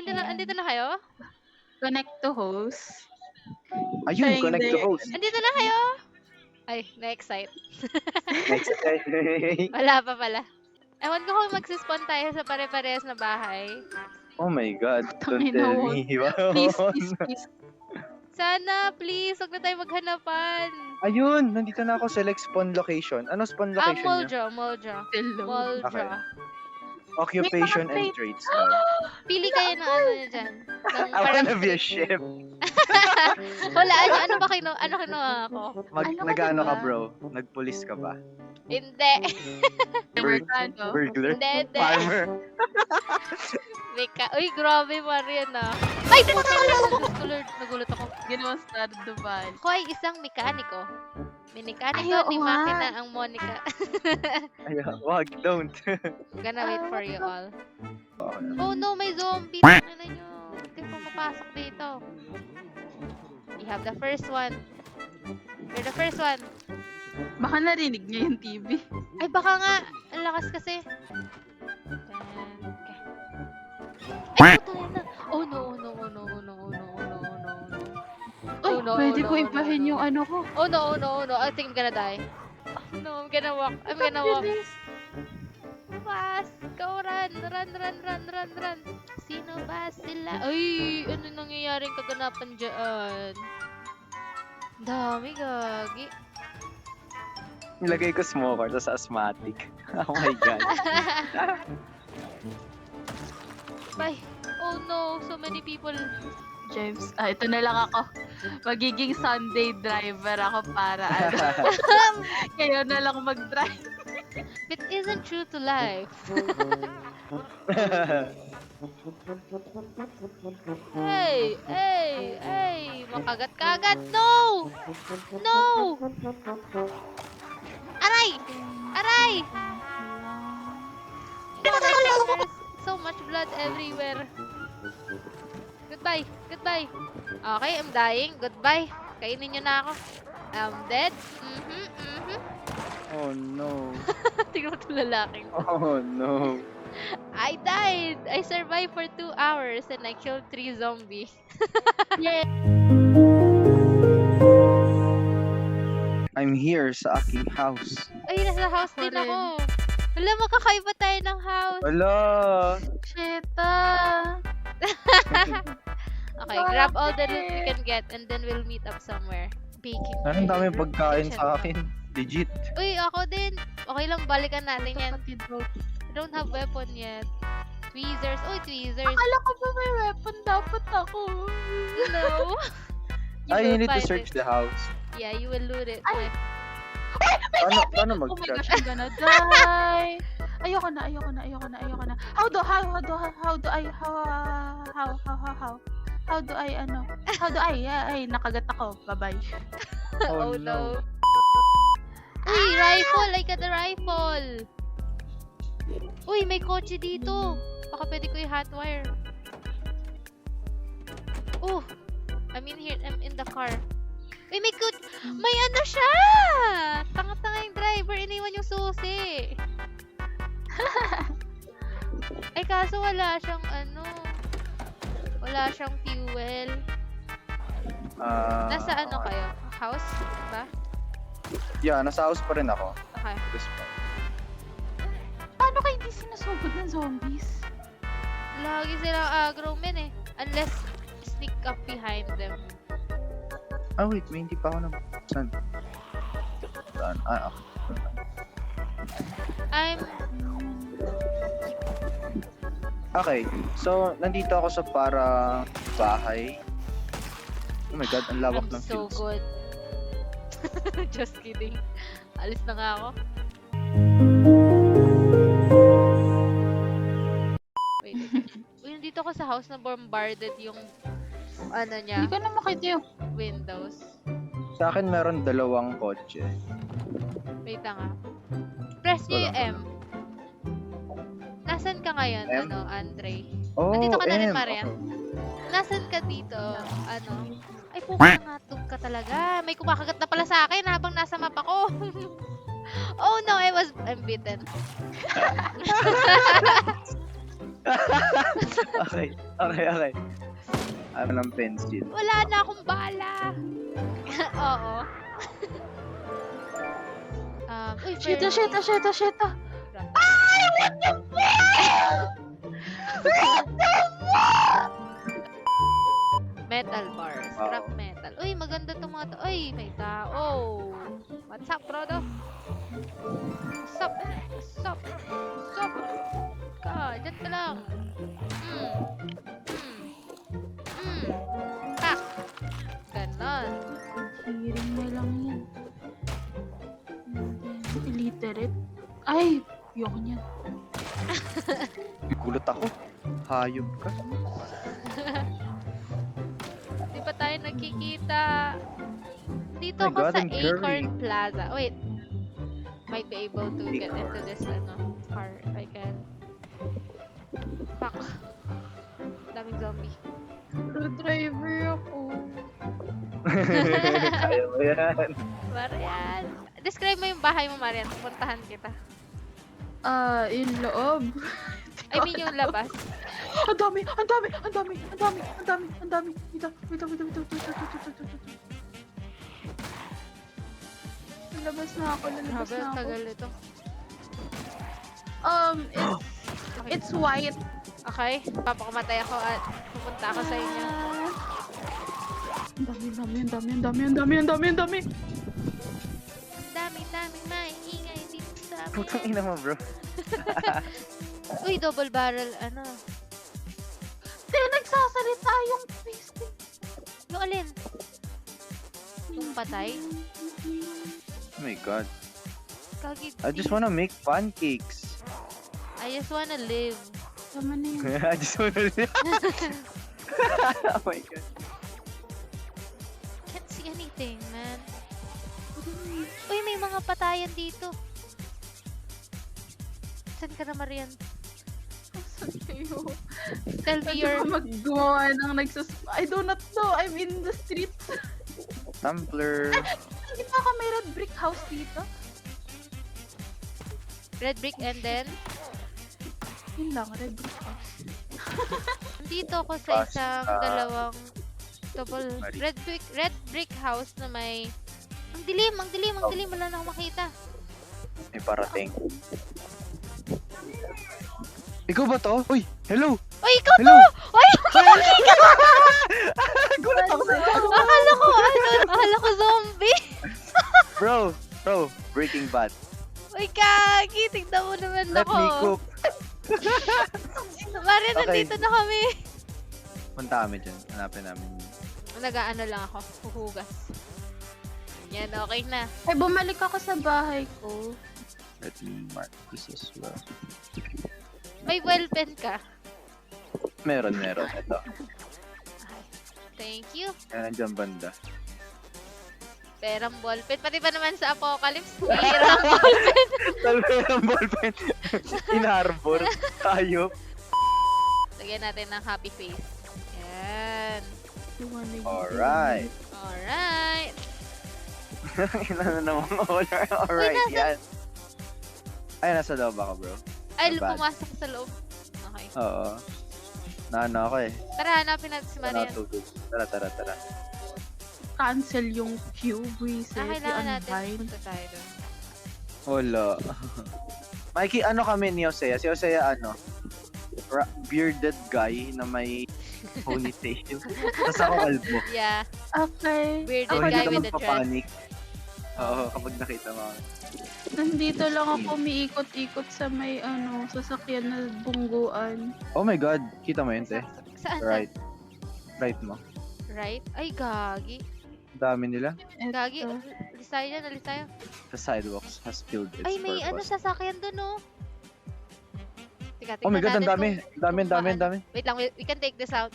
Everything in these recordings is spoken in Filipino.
Andito na kayo? Connect to host. Ayun, Saying connect to there. host. Andito na kayo? Ay, na-excite. Next time. Wala pa pala. Ewan ko kung magsispawn tayo sa pare-parehas na bahay. Oh my God, don't Tangina, tell wag. me. Please, please, please. Sana, please, huwag na tayo maghanapan. Ayun, nandito na ako. Select spawn location. Ano spawn location niya? Moldra. Hello. Moldra. Occupation and Wait. trades. Pili kayo ng ano niya dyan. Ng I wanna be a chef. Wala, ano kinuha ako? Nag-ano ka diba? bro? Nagpulis ka ba? Hindi. Mercado. Burglar? Hindi. Farmer? Uy, grabe Marian ah. Ay, nagulat ako. Ginawa Stardew Valley. Ako ay isang mekaniko. Mekaniko Ay, oo ni nga. Makina ang Monica. Ayaw, wag, don't. Gonna wait for you all. Okay. Oh no, may zombie. Ano nyo? Hindi ko mapasok dito. We have the first one. You're the first one. Baka narinig niya yung TV. Ay, baka nga. Ang lakas kasi. Okay. Ay, puta na. Oh no, oh no, oh no, oh no, oh no, oh no, oh no, oh no. Ay, Oh, no, pwede oh, ko no, ibahin no, no. yung ano ko. Oh no, oh no, oh no. I think I'm gonna die. No, I'm gonna walk. I'm gonna walk. Fast! Go, run! Run! Sino ba sila? Ay! Ano nangyayaring kaganapan dyan? Dami, gagi. Nilagay ko smoker, tapos asthmatic. Oh my God. Bye! Oh no! So many people. James, ito na lang ako. Magiging Sunday driver ako para ano. Kayo na lang mag-drive. It isn't true to life. Hey! Makagat-kagat! No! No! Aray! There's so much blood everywhere. Goodbye. Okay, I'm dying. Goodbye. Kainin nyo na ako. I'm dead. Oh no. Tingnan mo itong lalaking. Oh no. I died! I survived for 2 hours and I killed 3 zombies. Yay! I'm here sa aking house. Ay, nasa house din ako. Wala, makakaiba tayo ng house. Wala. Shit, Okay, grab all the loot we can get and then we'll meet up somewhere. Baking. Ang dami pagkain sa akin. Legit. Uy, ako din. Okay lang, balikan natin yan. Kapatid ko. I don't have weapon yet. Tweezers. Uy, tweezers. Akala ko ba may weapon dapat ako? No. Ay, you will need to find search it. the house. Yeah, you will loot it. Ay. Paano Oh my mag-search? gosh, I'm gonna die. Ayoko na. How do I, nakagat ako. Bye-bye. Oh no. Uy, rifle! I got a rifle! Uy, may kotse dito. Baka pwede ko i-hotwire. Oh! I'm in the car. Uy, may may ano siya! Tanga-tanga yung driver. Iniwan yung susi. Ay, kaso wala siyang wala siyang fuel. Nasa ano kayo? House ba? Yeah, nasa house pa rin ako. Okay. This point. Paano kayo hindi sinusugod ng zombies? Lagi silang aggro men eh. Unless sneak up behind them. Ah, wait. May hindi pa ako na... Saan? Saan? Ah, okay. Okay. So, nandito ako sa para bahay. Oh my God, ang lawak I'm ng so fields. good. Just kidding. Alis na nga ako. Wait. Uy, nandito ako sa house na bombarded yung ano niya, Hindi ko na makita yung... windows. Sa akin, meron 2 kotse. Wait lang ah. Press nyo yung M. Nasaan ka ngayon, M? Andre? Oh, Nandito ka na rin, M. Marian? Okay. Nasaan ka dito? Ay, puka nga, tug ka talaga. May kumakagat na pala sa akin habang nasa map ako. Oh no, I'm bitten. Okay. Okay. Ano ng pencil? Wala na akong bala. Oo. Uy, Shita. Metal bar. Scrap metal. Uy, maganda itong mga to. Uy, may tao. What's up, Frodo? What's up? Dyan ka lang. Tak. Ganon. Hearing mo lang yan. Illiterate. Ay! Ayoko niyan. Gulat ako. Hayop ka. Di pa tayo nagkikita. Dito Oh my ako God, sa I'm Acorn curving. Plaza. Wait. Might be able to get into this car if I can. Fuck. Daming zombie. Driver ako. Ayaw mo yan. Marian. Describe mo yung bahay mo, Marian. Pupuntahan kita. Yung loob. I mean yung labas. Ang dami. Lalabas na ako. Grabe, ang tagal ito. It's white. Okay, papakamatay ako at pupunta ako sa inyo. Ang dami. Ang daming maingay dito sa amin. Putang ina mo, bro. Uy, double barrel, ano? Nagsasalita yung face. Yung alin? Yung patay? Oh my God. Kagi, I just wanna make pancakes. I just wanna live. Tama na yun. I just wanna Oh my God. Can't see anything, man. Uy, may mga patayan dito. Saan ka na, Marian? Saan kayo? Tell me your... Maggawa ng I do not know. I'm in the street. Tumblr. Hindi pa ako may red brick house dito. Red brick and then... Yun lang, red brick house. Dito ako sa isang Basta. dalawang double Mari. red brick house na may... Ang dilim. Wala na akong makita. May parating. Ikaw ba to? Uy, hello! Uy, ikaw Hello! to! Uy, okay ka! Gulat ako sa'yo. Akala ko zombie. Bro, Breaking Bad. Uy, kagi, tignan mo naman Let ako. me cook. Marian, Okay. nandito na kami. Punta kami dyan. Hanapin namin. Nag-ano lang ako, huhugas. Yan, okay na. Ay, bumalik ako sa bahay ko. Let me mark this as well. May well pen ka. Meron. Ito. Thank you. Yan, nandiyan banda. Perang ballpen. Pati ba naman sa Apocalypse? Perang ballpen. Talberang ballpen. In-harbor. Tayo. Lagyan natin ng happy face. Yan. Alright. Alright. Ina na naman order. Alright, Uy, yan. Ay, nasa loob ako, bro. Ay, Bad. pumasok sa loob. Okay. Oo. Naano ako eh. Tara, hanapin natin si Marian. Natutog. Tara. Cancel yung queue, reset, Kailangan natin i-unbind. punta tayo doon. Wala. Mikey, ano kami ni Osea? Si Osea, ano? Bearded guy na may ponytail. Tapos ako kalbo. Yeah. Okay. Bearded So, guy hindi ka with the dress. magpapanik. Oo, kapag nakita mo. Nandito lang ako umiikot-ikot sa may sasakyan na bungguan. Oh my God. Kita mo yun, te? Saan? Right. Right mo. Right? Ay, gagi. Ang dami nila. Gagi. Eto. Alis tayo dyan, alis tayo. The sidewalks has filled its Ay, may purpose. sasakyan doon, oh. Teka, Oh my God, ang natin dami. kung Ang dami. Wait lang, we can take this out.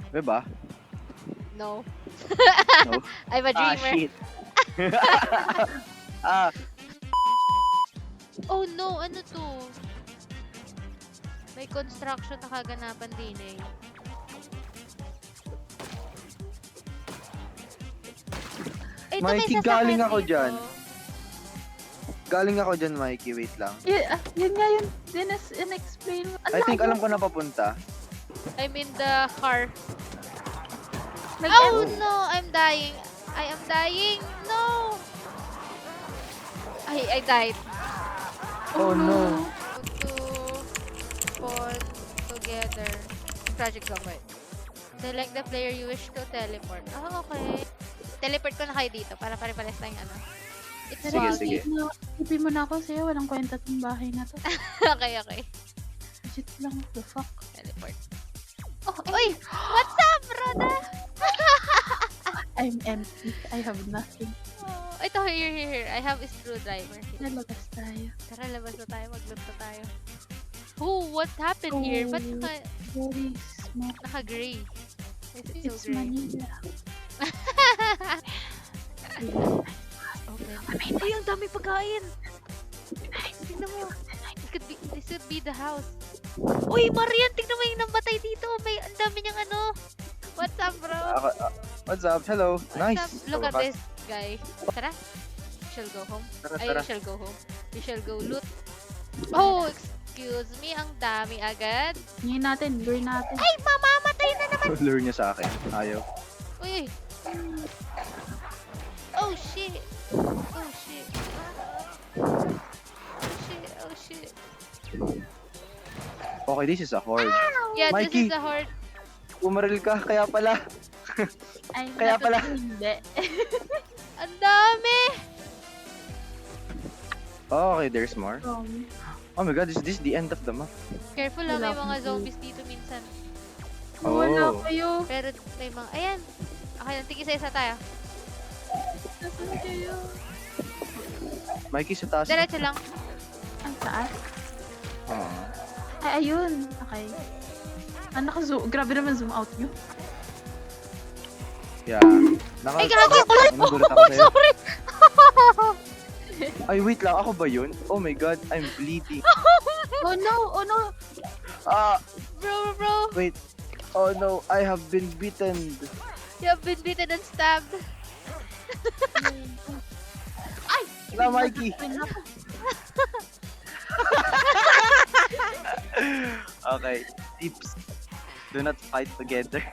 Diba? No. No? I'm a Ah, dreamer. shit. Ah, Oh no, ano to? May construction na kaganapan din eh. Ito, may Mikey, sasakyan galing ako dito. dyan. Galing ako dyan, Mikey. Wait lang. Yun nga yun. In-explain mo. I think alam ko na papunta. I'm in the car. Nag- Oh no, I'm dying. I am dying. No. I died. Oh no. To spawn together. Project Zomboid. Select the player you wish to teleport. Oh, okay. Teleport ko na kayo dito para pare-pares tayong ano. It's Sige, foggy. sige. Ipin mo na ako sa'yo. Walang kwenta tong bahay na to. Okay, okay. Legit lang. The fuck? Teleport. Oh, Uy! What's up, brother? I'm empty. I have nothing. Oh, ito, here. I have a screwdriver. Here. Nalabas tayo. Tara, labas na tayo. Mag-loot na tayo. Oh, what happened here? Ba't Very smart. naka-gray? Why is it It's so gray? Manila. Open. Uy, ang dami pagkain! Tignan mo. This could be the house. Uy, Marian, tignan mo yung namatay dito. May ang dami niyang ano. What's up, bro? What's up? Hello. What's Nice. up? Look at this guy. Tara. We shall go home. Tara, Ay, tara. we shall go home. We shall go loot. Oh, excuse me. Ang dami agad. Ngayon natin. Lure natin. Ay, mamamatay na naman. Lure niya sa akin. Ayaw. Uy. Oh, shit. Oh, shit. Oh, shit. Okay, this is a horde. Yeah, Mikey. this is a horde. Umaril ka, kaya pala. Ay, Kaya pala. Hindi. Ang dami. Oh, okay, there's more. Wrong. Oh my god, is this the end of the map? Careful lang, may Wala mga akong zombies dito minsan. Wala Oh. kayo. Pero may mga, ayan. Okay, nantig isa-isa tayo. Nasaan kayo? Mikey, sa taas. Diretso lang. Ang taas. Oh. Ay, ayun. Okay. Ah, naka-zoom. Grabe naman zoom out nyo. Yeah. Ay, gago! Nagulat ako sa'yo. Sorry! Ay, wait lang. Ako ba yun? Oh my god, I'm bleeding. Oh no! Oh no! Ah, Bro. wait. Oh no, I have been bitten. You have been beaten and stabbed. Ay! Na, Mikey. Okay, tips. Do not fight together.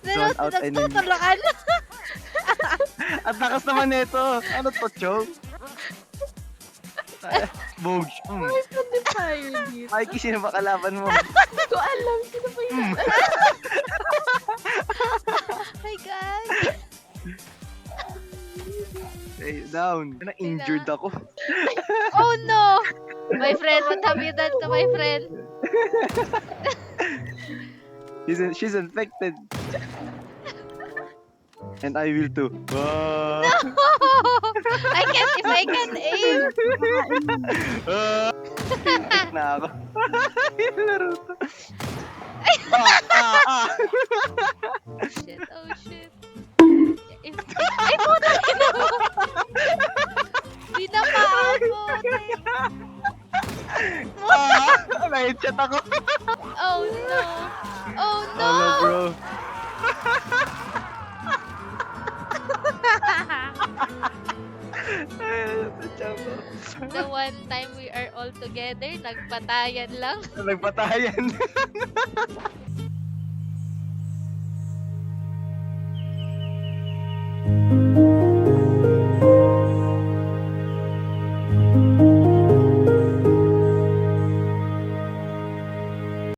Zone out enemy. Nagtutulukan. At lakas naman nito. Ano to, Chong? Boog. Hindi fire dito. Mikey, sino ba kalaban mo? Hindi ko alam. Sino ba yun? My God. Hey, down. Na-injured ako. Oh no! My friend, what have you done to my friend? She's infected. And I will too. Ah. If I can aim. Infect na ako. Yung laro to. Oh shit. Ay, puta na mo. Di na pa ako. Na-headshot ako. Oh no. Oh no. Hello, bro. The one time we are all together, nagpatayan lang. Nagpatayan.